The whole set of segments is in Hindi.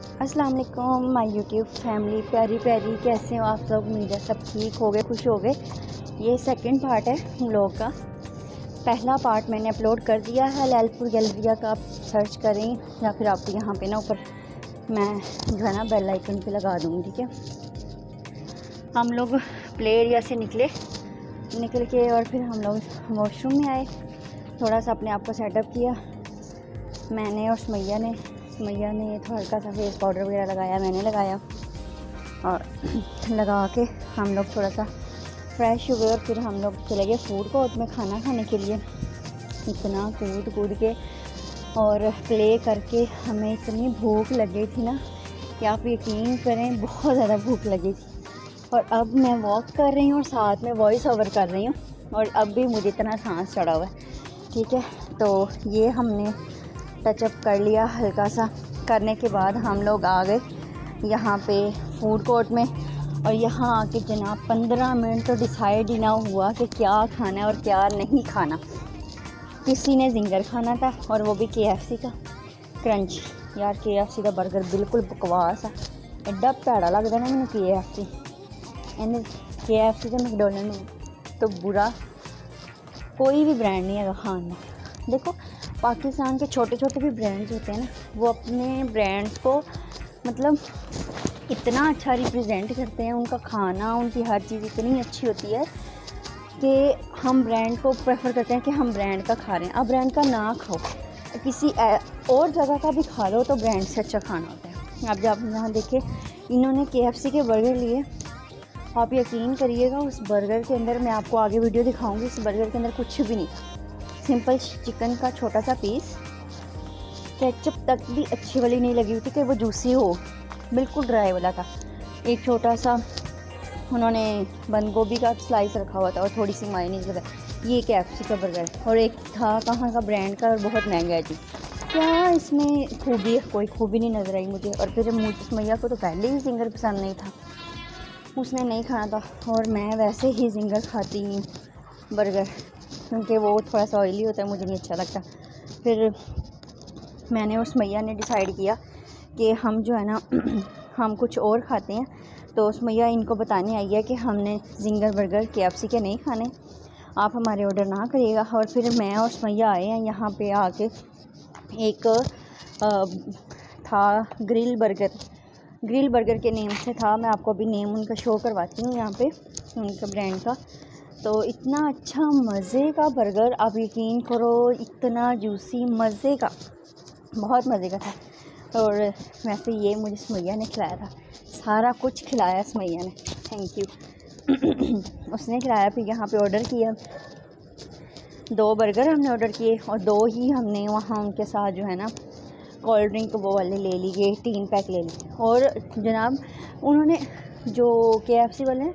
अस्सलाम वालेकुम माय यूट्यूब फैमिली, प्यारी प्यारी, कैसे हो आप लोग। उम्मीद है सब ठीक हो गए, खुश हो गए। ये सेकंड पार्ट है व्लॉग का। पहला पार्ट मैंने अपलोड कर दिया है लैलपुर गैलरिया का, आप सर्च करें या फिर आप यहाँ पे ना ऊपर मैं जो है ना बेल आइकन पे लगा दूँगी, ठीक है। हम लोग प्ले एरिया से निकल के और फिर हम लोग वॉशरूम में आए, थोड़ा सा अपने आप को सेटअप किया मैंने और सुमैया ने थोड़ा हल्का सा फेस पाउडर वगैरह लगाया, मैंने लगाया और लगा के हम लोग थोड़ा सा फ्रेश हुए और फिर हम लोग चले गए फूड कोर्ट में खाना खाने के लिए। इतना कूद के और प्ले करके हमें इतनी भूख लगी थी ना कि आप यकीन करें, बहुत ज़्यादा भूख लगी थी। और अब मैं वॉक कर रही हूँ और साथ में वॉइस ओवर कर रही हूँ और अब भी मुझे इतना सांस चढ़ा हुआ है, ठीक है। तो ये हमने टचअप कर लिया हल्का सा, करने के बाद हम लोग आ गए यहाँ पे फूड कोर्ट में। और यहाँ आके जनाब 15 मिनट तो डिसाइड ही ना हुआ कि क्या खाना है और क्या नहीं खाना। किसी ने जिंगर खाना था और वो भी KFC का क्रंच। यार KFC का बर्गर बिल्कुल बकवास है, एड्डा भैड़ा लगता ना मैंने KFC से मैकडोनल्ड तो बुरा कोई भी ब्रांड नहीं है खान में। देखो पाकिस्तान के छोटे छोटे भी ब्रांड्स होते हैं ना, वो अपने ब्रांड्स को मतलब इतना अच्छा रिप्रेजेंट करते हैं। उनका खाना, उनकी हर चीज़ इतनी अच्छी होती है कि हम ब्रांड को प्रेफर करते हैं कि हम ब्रांड का खा रहे हैं। अब ब्रांड का ना खाओ, किसी और जगह का भी खा लो तो ब्रांड से अच्छा खाना होता है। अब जब यहाँ देखें इन्होंने KFC के बर्गर लिए, आप यकीन करिएगा उस बर्गर के अंदर, मैं आपको आगे वीडियो दिखाऊंगी, इस बर्गर के अंदर कुछ भी नहीं था। सिंपल चिकन का छोटा सा पीस, केचप तक भी अच्छी वाली नहीं लगी हुई थी कि वो जूसी हो, बिल्कुल ड्राई वाला था। एक छोटा सा उन्होंने बंद गोभी का स्लाइस रखा हुआ था और थोड़ी सी मायोनीज लगाई। ये KFC का बर्गर। और एक था कहाँ का ब्रांड का और बहुत महंगा है जी। क्या इसमें खूबी है? कोई खूबी नहीं नज़र आई मुझे। और फिर मैया को तो पहले ही जिंगर पसंद नहीं था, उसने नहीं खाना था और मैं वैसे ही जिंगर खाती हूँ बर्गर, क्योंकि वो थोड़ा सा ऑयली होता है, मुझे नहीं अच्छा लगता। फिर मैंने और सुमैया ने डिसाइड किया कि हम जो है ना हम कुछ और खाते हैं। तो सुमैया इनको बताने आई है कि हमने जिंगर बर्गर KFC के नहीं खाने, आप हमारे ऑर्डर ना करिएगा। और फिर मैं और सुमैया आए हैं यहाँ पे आके, एक था ग्रिल बर्गर के नेम से था। मैं आपको अभी नेम उनका शो करवाती हूँ यहाँ पे, उनका ब्रांड का। तो इतना अच्छा मज़े का बर्गर, आप यकीन करो, इतना जूसी, मज़े का, बहुत मज़े का था। और वैसे ये मुझे सुमैया ने खिलाया था, सारा कुछ खिलाया सुमैया ने, थैंक यू। उसने खिलाया। फिर यहाँ पे ऑर्डर किया, 2 बर्गर हमने ऑर्डर किए और 2 ही हमने वहाँ उनके साथ जो है ना कोल्ड ड्रिंक वो वाले ले लिए, 3 पैक ले लिए। और जनाब उन्होंने जो KFC वाले हैं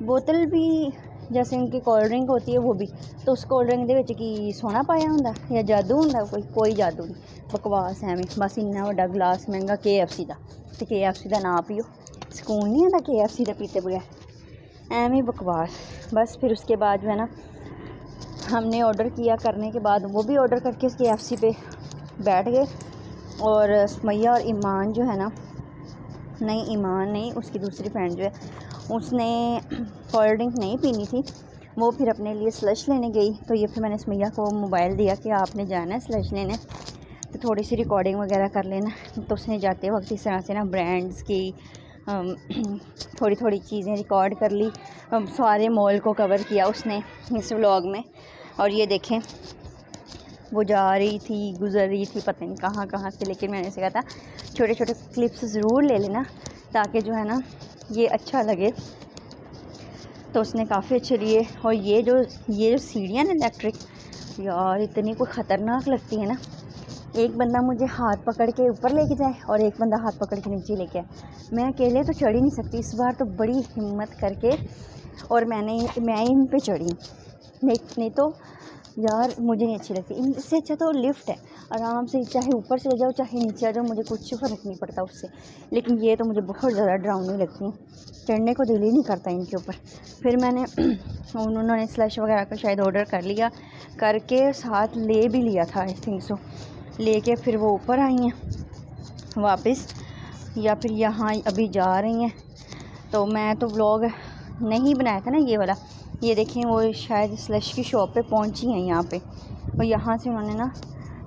बोतल भी जैसे उनकी कोल्ड ड्रिंक होती है वो भी, तो उस कोल्ड ड्रिंक दे विच की सोना पाया हुंदा या जादू हुंदा? कोई जादू नहीं, बकवास है। बस इन्ना वड्डा गिलास महंगा KFC दा, ते KFC दा ना पियो, सुकून नहीं आता KFC दा पीते बगैर, एवं ही बकवास। बस फिर उसके बाद जो है ना हमने ऑर्डर किया, करने के बाद वो भी ऑर्डर करके KFC पे बैठ गए। और सुमैया और ईमान जो है ना, नहीं ईमान नहीं, उसकी दूसरी फ्रेंड जो है, उसने कोल्ड ड्रिंक नहीं पीनी थी, वो फिर अपने लिए स्लश लेने गई। तो ये फिर मैंने सुमैया को मोबाइल दिया कि आपने जाना है स्लश लेने, तो थोड़ी सी रिकॉर्डिंग वगैरह कर लेना। तो उसने जाते वक्त इस तरह से ना ब्रांड्स की थोड़ी थोड़ी चीज़ें रिकॉर्ड कर ली, सारे मॉल को कवर किया उसने इस व्लॉग में। और ये देखें वो गुज़र रही थी पता नहीं कहाँ कहाँ से, लेकिन मैंने इसे कहा था छोटे छोटे क्लिप्स ज़रूर ले लेना ताकि जो है ना ये अच्छा लगे। तो उसने काफ़ी अच्छे लिए। और ये जो सीढ़ियाँ ना इलेक्ट्रिक, यार इतनी कोई ख़तरनाक लगती है ना। एक बंदा मुझे हाथ पकड़ के ऊपर लेके जाए और एक बंदा हाथ पकड़ के नीचे लेके आए, मैं अकेले तो चढ़ ही नहीं सकती। इस बार तो बड़ी हिम्मत करके और मैं इन पे चढ़ी, नहीं तो यार मुझे नहीं अच्छी लगती। इससे अच्छा तो लिफ्ट है, आराम से चाहे ऊपर चले जाओ चाहे नीचे आ जाओ, मुझे कुछ फ़र्क नहीं पड़ता उससे। लेकिन ये तो मुझे बहुत ज़्यादा डरावनी लगती हैं, चढ़ने को दिल ही नहीं करता इनके ऊपर। फिर मैंने उन्होंने स्लश वगैरह का शायद ऑर्डर कर लिया, करके साथ ले भी लिया था आई थिंक सो, लेके फिर वो ऊपर आई हैं वापस। या फिर यहाँ अभी जा रही हैं। तो मैं तो व्लॉग नहीं बनाया था ना ये वाला। ये देखें वो शायद स्लश की शॉप पे पहुँची हैं यहाँ पे, और यहाँ से उन्होंने ना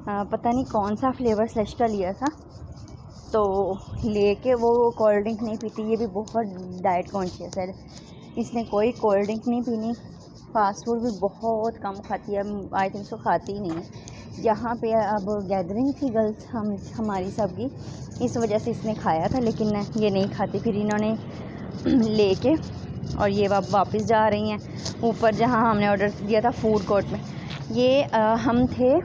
पता नहीं कौन सा फ्लेवर स्लश का लिया था, तो लेके वो कोल्ड ड्रिंक नहीं पीती। ये भी बहुत डाइट कॉन्शियस है, इसने कोई कोल्ड ड्रिंक नहीं पीनी। फास्ट फूड भी बहुत कम खाती है, आई थिंक सो खाती ही नहीं है। यहाँ पे अब गैदरिंग थी गर्ल्स हमारी सबकी, इस वजह से इसने खाया था, लेकिन ये नहीं खाती। फिर इन्होंने लेके और ये वापस जा रही हैं ऊपर जहाँ हमने ऑर्डर दिया था फूड कोर्ट में। ये हम थे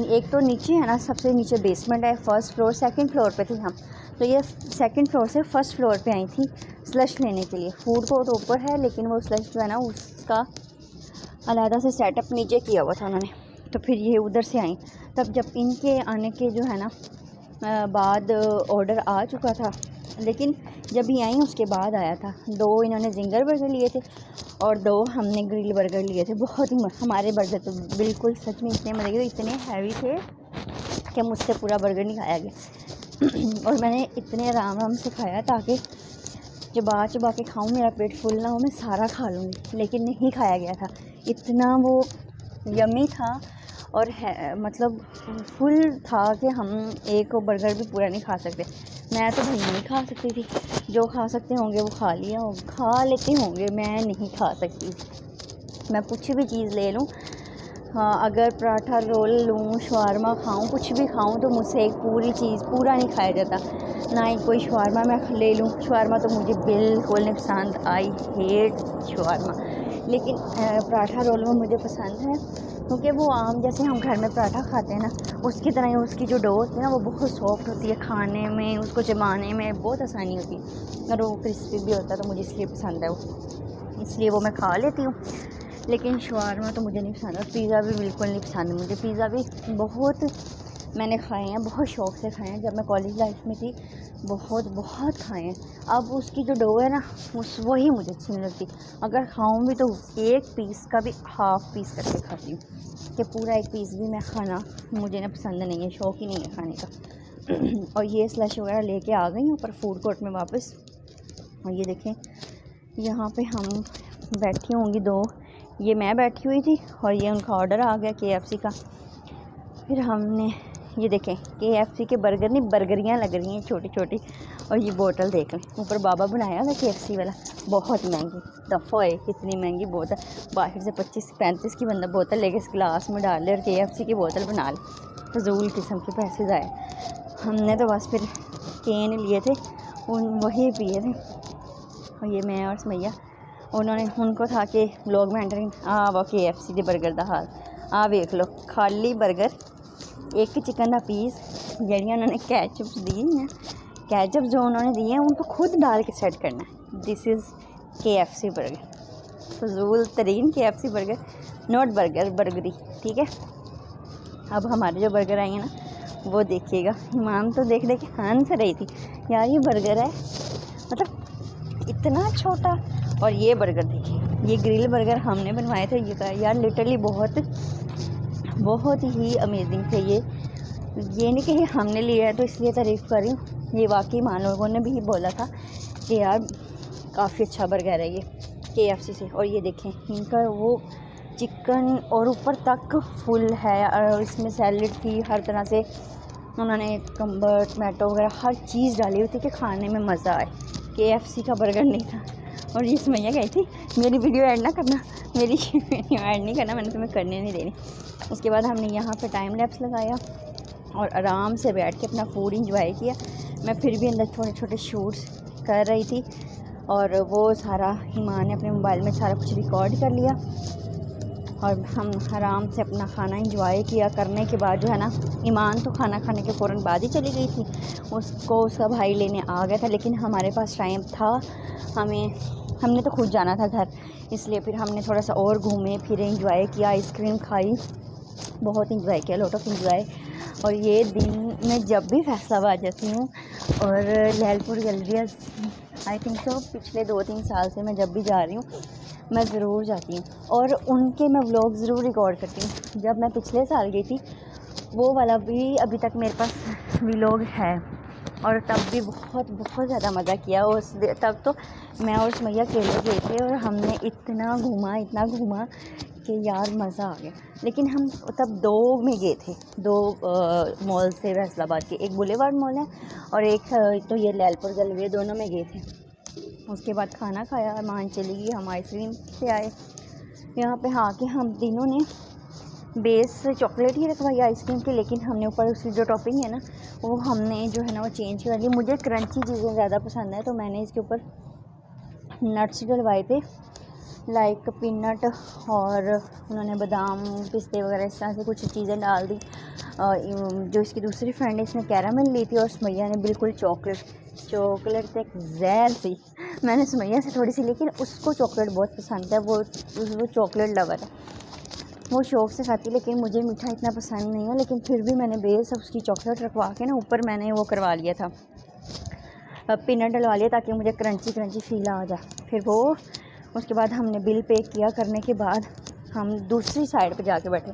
एक तो नीचे है ना, सबसे नीचे बेसमेंट है, फर्स्ट फ्लोर सेकंड फ्लोर पे थे हम। तो ये सेकंड फ्लोर से फर्स्ट फ्लोर पे आई थी स्लश लेने के लिए। फूड कोर्ट ऊपर है, लेकिन वो स्लश जो है ना उसका अलहदा से सेटअप नीचे किया हुआ था उन्होंने। तो फिर ये उधर से आई, तब जब इनके आने के जो है ना बाद ऑर्डर आ चुका था, लेकिन जब ये आई उसके बाद आया था। 2 इन्होंने जिंगर बर्गर लिए थे और 2 हमने ग्रिल बर्गर लिए थे। बहुत ही हमारे बर्गर तो बिल्कुल सच में इतने मज़े के, इतने हैवी थे कि मुझसे पूरा बर्गर नहीं खाया गया। और मैंने इतने आराम से खाया ताकि चबा चबा के खाऊं, मेरा पेट फुल ना हो, मैं सारा खा लूँगी, लेकिन नहीं खाया गया था। इतना वो यमी था और मतलब फुल था कि हम एक बर्गर भी पूरा नहीं खा सकते। मैं तो भाई नहीं खा सकती थी, जो खा सकते होंगे वो खा लेते होंगे, मैं नहीं खा सकती। मैं कुछ भी चीज़ ले लूँ, हाँ अगर पराठा रोल लूँ, शवारमा खाऊँ, कुछ भी खाऊँ, तो मुझसे एक पूरी चीज़ पूरा नहीं खाया जाता। ना ही कोई शवारमा मैं ले लूँ, शवारमा तो मुझे बिल्कुल नहीं पसंद, आई हेट शवारमा। लेकिन पराठा रोल में मुझे पसंद है, क्योंकि वो आम जैसे हम घर में पराठा खाते हैं ना, उसकी तरह ही उसकी जो डो होती है ना वो बहुत सॉफ्ट होती है, खाने में उसको चबाने में बहुत आसानी होती है, और वो क्रिस्पी भी होता है, तो मुझे इसलिए पसंद है वो, इसलिए वो मैं खा लेती हूँ। लेकिन शवारमा तो मुझे नहीं पसंद, और पिज़्ज़ा भी बिल्कुल नहीं पसंद मुझे। पिज़्ज़ा भी बहुत मैंने खाए हैं, बहुत शौक़ से खाए हैं, जब मैं कॉलेज लाइफ में थी बहुत खाए हैं। अब उसकी जो डो है ना वही मुझे अच्छी नहीं लगती। अगर खाऊं भी तो एक पीस का भी हाफ़ पीस करके खाती हूँ, कि पूरा एक पीस भी मैं खाना मुझे ना पसंद नहीं है, शौक़ ही नहीं है खाने का। और ये स्लश वगैरह लेके आ गई ऊपर फूड कोर्ट में वापस। और ये देखें यहाँ पे हम बैठी होंगी 2, ये मैं बैठी हुई थी और ये उनका ऑर्डर आ गया KFC का। फिर हमने ये देखें KFC के बर्गर नहीं, बर्गरियाँ लग रही हैं छोटी छोटी। और ये बोतल देख लें, ऊपर बाबा बनाया था KFC वाला, बहुत महंगी दफ़ा है, कितनी महंगी बोतल, बाहर से 25-35 की बंदा बोतल लेके इस गिलास में डाल ले और KFC की बोतल बना ले, फजूल किस्म के पैसे जाए। हमने तो बस फिर केन लिए थे, वही पिए थे। और ये मैं और समैया, उनको था कि व्लॉग में एंटर वो KFC के बर्गर का हाल वेख लो, खाली बर्गर, एक चिकन का पीस, जड़ियाँ उन्होंने कैचअप दी हैं, कैचअप जो उन्होंने दिए हैं उनको खुद डाल के सेट करना है। दिस इज़ KFC बर्गर, फजूल तरीन KFC बर्गर, नॉट बर्गरी, ठीक है। अब हमारे जो बर्गर आएंगे ना वो देखिएगा, ईमान तो देख के हंस रही थी, यार ये बर्गर है मतलब इतना छोटा। और ये बर्गर देखिए, ये ग्रिल बर्गर हमने बनवाए थे, ये यार लिटरली बहुत ही अमेजिंग थे। ये नहीं कि हमने लिया है तो इसलिए तारीफ़ कर रही हूँ, ये वाकई मान लोगों ने भी बोला था कि यार काफ़ी अच्छा बर्गर है ये KFC से। और ये देखें इनका वो चिकन और ऊपर तक फुल है, और इसमें सैलड थी, हर तरह से उन्होंने कम्बर टमाटो वगैरह हर चीज़ डाली हुई थी कि खाने में मज़ा आए। KFC का बर्गर नहीं था। और ये समैया गई थी, मेरी वीडियो ऐड ना करना, मेरी वीडियो ऐड नहीं करना, मैंने तुम्हें करने नहीं देनी। उसके बाद हमने यहाँ पे टाइम लैप्स लगाया और आराम से बैठ के अपना फूड इंजॉय किया। मैं फिर भी अंदर छोटे छोटे शूट्स कर रही थी, और वो सारा ईमान ने अपने मोबाइल में सारा कुछ रिकॉर्ड कर लिया, और हम आराम से अपना खाना इंजॉय किया। करने के बाद जो है ना, ईमान तो खाना खाने के फ़ौरन बाद ही चली गई थी, उसको उसका भाई लेने आ गया था, लेकिन हमारे पास टाइम था, हमने तो खुद जाना था घर, इसलिए फिर हमने थोड़ा सा और घूमे फिरे, इंजॉय किया, आइसक्रीम खाई, बहुत इंजॉय किया, लॉट ऑफ इंजॉय। और ये दिन में जब भी फैसलाबाद जाती हूँ और लहलपुर गैलरियाज, आई थिंक तो पिछले 2-3 साल से मैं जब भी जा रही हूँ मैं ज़रूर जाती हूँ, और उनके मैं व्लॉग ज़रूर रिकॉर्ड करती हूँ। जब मैं पिछले साल गई थी वो वाला भी अभी तक मेरे पास व्लॉग है, और तब भी बहुत बहुत ज़्यादा मज़ा किया तब तो मैं और सुमैया अकेले गए थे और हमने इतना घूमा कि यार मज़ा आ गया। लेकिन हम तब 2 में गए थे, 2 मॉल से फैसलाबाद के, एक बुलेवार्ड मॉल है और एक तो ये लैलपुर गैलरी, दोनों में गए थे। उसके बाद खाना खाया, मान चली गई, हम आइसक्रीम से आए यहाँ पे। हाँ कि हम तीनों ने बेस चॉकलेट ही रखवाई आइसक्रीम की, लेकिन हमने ऊपर उसकी जो टॉपिंग है ना वो हमने जो है ना वो चेंज कर ली। मुझे क्रंची चीज़ें ज़्यादा पसंद है तो मैंने इसके ऊपर नट्स डलवाए थे, लाइक पीनट, और उन्होंने बादाम पिस्ते वगैरह इस तरह से कुछ चीज़ें डाल दी। जो इसकी दूसरी फ्रेंड है इसने कैरामल ली थी और सुमैया ने बिल्कुल चॉकलेट से एक जहर सी। मैंने सुमैया से थोड़ी सी, लेकिन उसको चॉकलेट बहुत पसंद है, वो चॉकलेट लवर है, वो शौक़ से खाती, लेकिन मुझे मीठा इतना पसंद नहीं है। लेकिन फिर भी मैंने बेस उसकी चॉकलेट रखवा के ना ऊपर मैंने वो करवा लिया था, पीनट डलवा लिया ताकि मुझे क्रंची फील आ जाए। फिर वो उसके बाद हमने बिल पे किया करने के बाद हम दूसरी साइड पे जाके बैठे।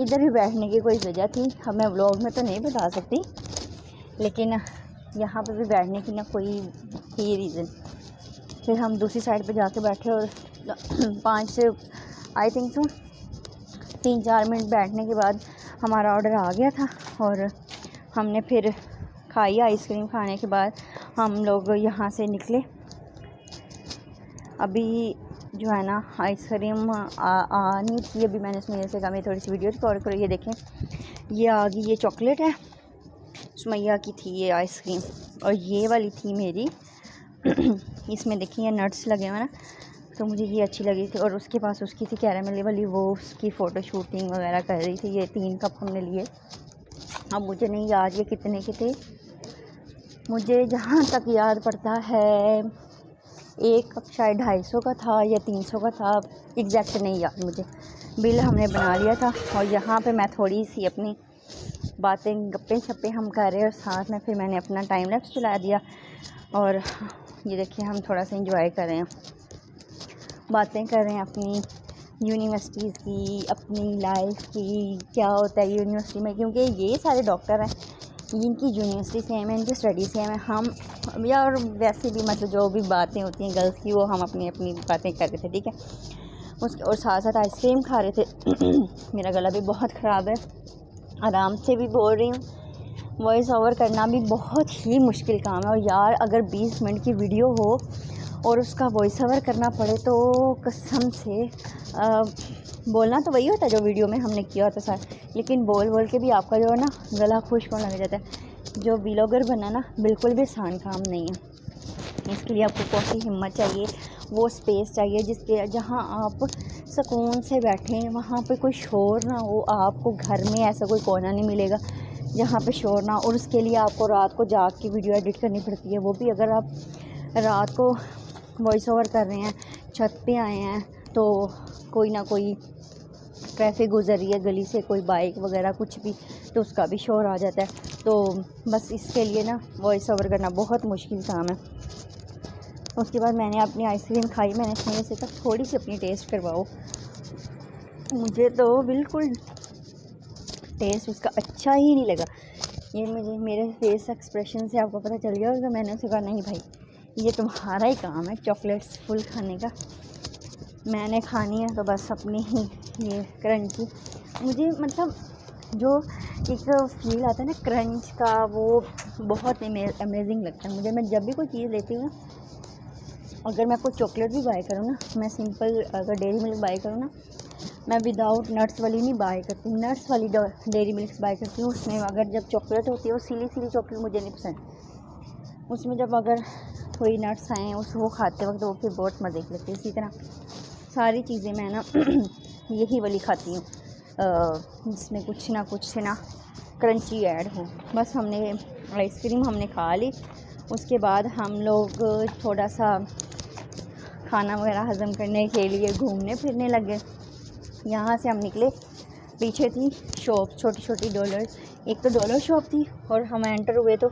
इधर भी बैठने की कोई वजह थी, अब मैं व्लॉग में तो नहीं बता सकती, लेकिन यहाँ पे भी बैठने की ना कोई थी रीज़न। फिर हम दूसरी साइड पे जाके बैठे और 5 से आई थिंक सो 3-4 मिनट बैठने के बाद हमारा ऑर्डर आ गया था और हमने फिर खाई। आइसक्रीम खाने के बाद हम लोग यहाँ से निकले। अभी जो है ना आइसक्रीम आनी थी, अभी मैंने सुमैया से कहा मैं थोड़ी सी वीडियो रिकॉर्ड करो। ये देखें, ये आ गई, ये चॉकलेट है, सुमैया की थी ये आइसक्रीम, और ये वाली थी मेरी। इसमें देखिए ये नट्स लगे हुए ना, तो मुझे ये अच्छी लगी थी। और उसके पास उसकी थी कैरामल वाली, वो उसकी फ़ोटो शूटिंग वगैरह कर रही थी। ये 3 कप हमने लिए। अब मुझे नहीं याद ये कितने के थे, मुझे जहाँ तक याद पड़ता है एक कप शायद 250 का था या 300 का था, एग्जैक्ट नहीं याद मुझे। बिल हमने बना लिया था और यहाँ पे मैं थोड़ी सी अपनी बातें गप्पे शप्पे हम कर रहे हैं और साथ में फिर मैंने अपना टाइम लैप्स चला दिया। और ये देखिए हम थोड़ा सा इंजॉय कर रहे हैं, बातें कर रहे हैं अपनी यूनिवर्सिटीज़ की, अपनी लाइफ की, क्या होता है यूनिवर्सिटी में, क्योंकि ये सारे डॉक्टर हैं, इनकी यूनिवर्सिटी सेम है, इनकी स्टडी सेम है। हम या और वैसे भी मतलब जो भी बातें होती हैं गर्ल्स की, वो हम अपनी अपनी बातें कर रहे थे, ठीक है। उसके और साथ साथ आइसक्रीम खा रहे थे। मेरा गला भी बहुत ख़राब है, आराम से भी बोल रही हूँ। वॉइस ओवर करना भी बहुत ही मुश्किल काम है, और यार अगर 20 मिनट की वीडियो हो और उसका वॉइस ओवर करना पड़े तो कसम से बोलना तो वही होता है जो वीडियो में हमने किया होता सर, लेकिन बोल के भी आपका जो है ना गला खुश्क होने लग जाता है। जो व्लॉगर बनना ना बिल्कुल भी आसान काम नहीं है। इसके लिए आपको काफ़ी हिम्मत चाहिए, वो स्पेस चाहिए जिसके जहाँ आप सुकून से बैठें, वहाँ पे कोई शोर ना हो। आपको घर में ऐसा कोई कोना नहीं मिलेगा जहाँ पे शोर ना, और उसके लिए आपको रात को जाग के वीडियो एडिट करनी पड़ती है। वो भी अगर आप रात को वॉइस ओवर कर रहे हैं, छत पे आए हैं, तो कोई ना कोई ट्रैफिक गुजर रही है गली से, कोई बाइक वगैरह कुछ भी, तो उसका भी शोर आ जाता है। तो बस इसके लिए ना वॉइस ओवर करना बहुत मुश्किल काम है। उसके बाद मैंने अपनी आइसक्रीम खाई, मैंने सुमैया से कहा थोड़ी सी अपनी टेस्ट करवाओ। मुझे तो बिल्कुल टेस्ट उसका अच्छा ही नहीं लगा। ये मुझे मेरे फेस एक्सप्रेशन से आपको पता चल गया होगा। मैंने उससे कहा नहीं भाई, ये तुम्हारा ही काम है चॉकलेट्स फुल खाने का, मैंने खानी है तो बस अपनी ही ये क्रंची। मुझे मतलब जो एक फील आता है ना क्रंच का, वो बहुत अमेजिंग लगता है मुझे। मैं जब भी कोई चीज़ लेती हूँ ना, अगर मैं कोई चॉकलेट भी बाय करूँ ना, मैं सिंपल अगर डेयरी मिल्क बाय करूँ ना, मैं विदाउट नट्स वाली नहीं बाय करती, नट्स वाली डेयरी मिल्क बाय करती हूँ। उसमें अगर जब चॉकलेट होती है वो सीली चॉकलेट मुझे नहीं पसंद, उसमें जब अगर कोई नट्स आएँ वो खाते वक्त वो फिर बहुत मज़े की लगती है। इसी तरह सारी चीज़ें मैं ना यही वाली खाती हूँ जिसमें कुछ ना कुछ से ना क्रंची ऐड हो। बस हमने आइसक्रीम हमने खा ली, उसके बाद हम लोग थोड़ा सा खाना वगैरह हज़म करने के लिए घूमने फिरने लगे। यहाँ से हम निकले, पीछे थी शॉप छोटी छोटी डॉलर्स, एक तो डॉलर शॉप थी और हम एंटर हुए तो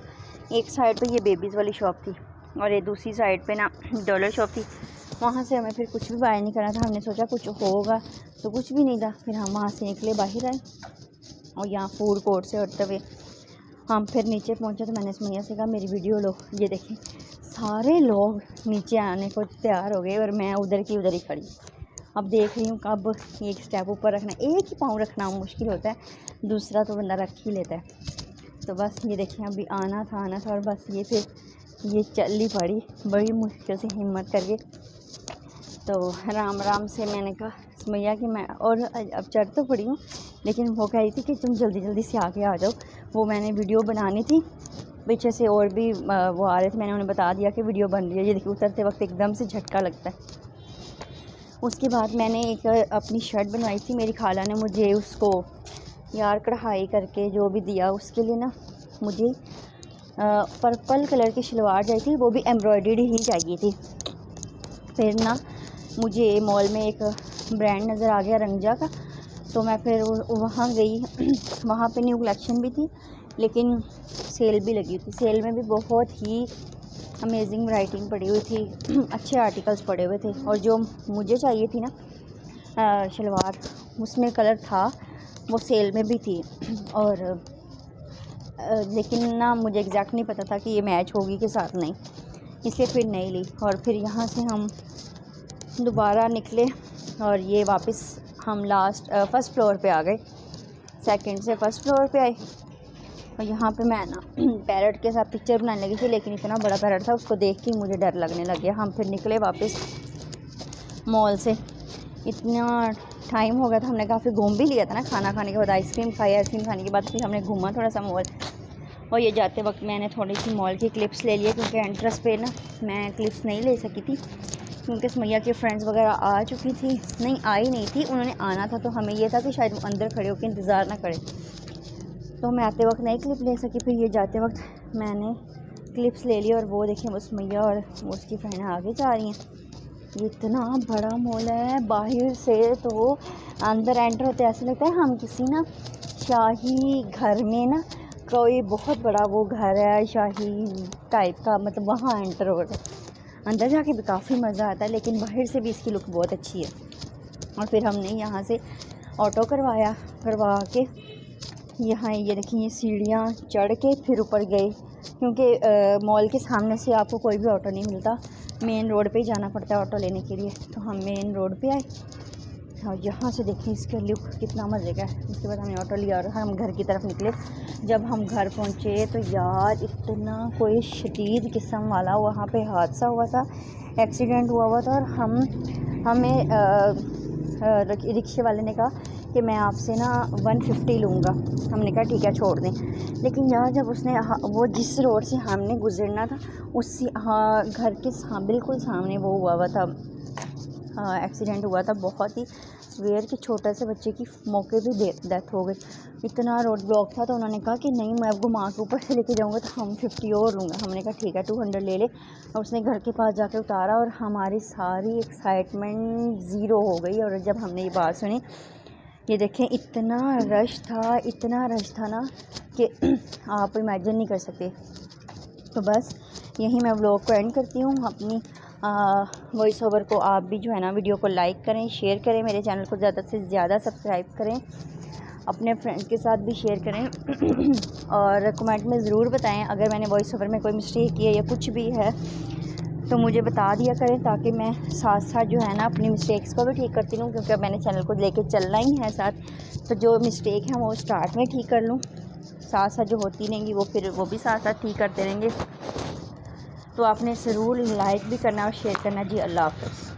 एक साइड पे ये बेबीज़ वाली शॉप थी और ये दूसरी साइड पे ना डॉलर शॉप थी। वहाँ से हमें फिर कुछ भी बाय नहीं करना था, हमने सोचा कुछ होगा तो कुछ भी नहीं था। फिर हम वहाँ से निकले, बाहर आए और यहाँ फूड कोर्ट से होते हुए हम फिर नीचे पहुंचे तो मैंने सुमैया से कहा मेरी वीडियो लो। ये देखें सारे लोग नीचे आने को तैयार हो गए और मैं उधर की उधर ही खड़ी। अब देख रही हूँ कब एक स्टेप ऊपर रखना, एक ही पाँव रखना मुश्किल होता है, दूसरा तो बंदा रख ही लेता है। तो बस ये देखें अभी आना था और बस ये फिर ये चलनी पड़ी बड़ी मुश्किल से हिम्मत करके। तो राम राम से मैंने कहा सुमैया कि मैं और अब चढ़ तो पड़ी हूँ, लेकिन वो कह रही थी कि तुम जल्दी जल्दी से आगे आ जाओ। वो मैंने वीडियो बनानी थी, पीछे से और भी वो आ रहे थे, मैंने उन्हें बता दिया कि वीडियो बन रही है। ये देखिए उतरते वक्त एकदम से झटका लगता है। उसके बाद मैंने एक अपनी शर्ट बनवाई थी, मेरी खाला ने मुझे उसको यार कढ़ाई करके जो भी दिया, उसके लिए ना मुझे पर्पल कलर की शलवार चाहिए थी, वो भी एम्ब्रॉयडर्ड ही चाहिए थी। फिर ना मुझे मॉल में एक ब्रांड नज़र आ गया रंगजा का, तो मैं फिर वहाँ गई। वहाँ पे न्यू कलेक्शन भी थी लेकिन सेल भी लगी थी। सेल में भी बहुत ही अमेजिंग वैराइटी पड़ी हुई थी, अच्छे आर्टिकल्स पड़े हुए थे। और जो मुझे चाहिए थी ना शलवार, उसमें कलर था, वो सेल में भी थी। और लेकिन ना मुझे एग्जैक्ट नहीं पता था कि ये मैच होगी के साथ नहीं, इसलिए फिर नहीं ली। और फिर यहाँ से हम दोबारा निकले और ये वापस हम फर्स्ट फ्लोर पे आ गए। सेकंड से फर्स्ट फ्लोर पे आए और यहाँ पे मैं ना पैरट के साथ पिक्चर बनाने लगी थी, लेकिन इतना बड़ा पैरट था, उसको देख के मुझे डर लगने लग गया। हम फिर निकले वापस मॉल से। इतना टाइम हो गया था, हमने काफ़ी घूम भी लिया था ना, खाना खाने के बाद आइसक्रीम खाई, आइसक्रीम खाने के बाद फिर हमने घूमा थोड़ा सा मॉल। और ये जाते वक्त मैंने थोड़ी सी मॉल की क्लिप्स ले लिए, क्योंकि एंट्रेंस पे ना मैं क्लिप्स नहीं ले सकी थी, क्योंकि सुमैया की फ्रेंड्स वगैरह आ चुकी थी, नहीं आई नहीं थी, उन्होंने आना था। तो हमें ये था कि शायद वो अंदर खड़े होकर इंतज़ार ना करें, तो मैं आते वक्त नहीं क्लिप ले सकी। फिर ये जाते वक्त मैंने क्लिप्स ले ली। और वो देखें वो सुमैया और उसकी फ्रेंड आगे जा रही हैं। ये इतना बड़ा मॉल है, बाहर से तो अंदर एंटर होते ऐसे लगता है हम किसी ना शाही घर में ना, कोई बहुत बड़ा वो घर है शाही टाइप का, मतलब वहाँ एंटर हो रहा है। अंदर जाके भी काफ़ी मज़ा आता है, लेकिन बाहर से भी इसकी लुक बहुत अच्छी है। और फिर हमने यहाँ से ऑटो करवा के यहाँ ये देखिए ये सीढ़ियाँ चढ़ के फिर ऊपर गए, क्योंकि मॉल के सामने से आपको कोई भी ऑटो नहीं मिलता, मेन रोड पे ही जाना पड़ता है ऑटो लेने के लिए। तो हम मेन रोड पे आए और यहाँ से देखें इसका लुक कितना मज़े का है। उसके बाद हमने ऑटो लिया और हम घर की तरफ निकले। जब हम घर पहुँचे तो यार इतना कोई शदीद किस्म वाला वहाँ पे हादसा हुआ था, एक्सीडेंट हुआ था। और हमें रिक्शे वाले ने कहा कि मैं आपसे ना 150 लूँगा। हमने कहा ठीक है छोड़ दें। लेकिन यार जब उसने वो जिस रोड से हमने गुजरना था उसी घर के बिल्कुल सामने वो हुआ था, एक्सीडेंट हुआ था, बहुत ही सवेयर कि छोटे से बच्चे की मौके पे डेथ हो गई। इतना रोड ब्लॉक था। तो उन्होंने कहा कि नहीं मैं आपको माँ के ऊपर से लेके जाऊँगा, तो हम 50 और लूँगा। हमने कहा ठीक है 200 ले ले। और उसने घर के पास जाके उतारा और हमारी सारी एक्साइटमेंट ज़ीरो हो गई। और जब हमने ये बात सुनी, ये देखें इतना रश था ना कि आप इमेजिन नहीं कर सकते। तो बस यहीं मैं व्लॉग को एंड करती हूँ। अपनी वॉइस ओवर को आप भी जो है ना वीडियो को लाइक करें, शेयर करें, मेरे चैनल को ज़्यादा से ज़्यादा सब्सक्राइब करें, अपने फ्रेंड्स के साथ भी शेयर करें। और कमेंट में ज़रूर बताएं अगर मैंने वॉइस ओवर में कोई मिस्टेक की है या कुछ भी है तो मुझे बता दिया करें, ताकि मैं साथ साथ जो है ना अपनी मिस्टेक्स को भी ठीक करती रहूँ, क्योंकि अब मैंने चैनल को लेके चलना ही है साथ। तो जो मिस्टेक है वो स्टार्ट में ठीक कर लूँ, साथ साथ जो होती रहेंगी वो भी साथ साथ ठीक करते रहेंगे। तो आपने ज़रूर लाइक भी करना और शेयर करना जी। अल्लाह हाफ़िज़।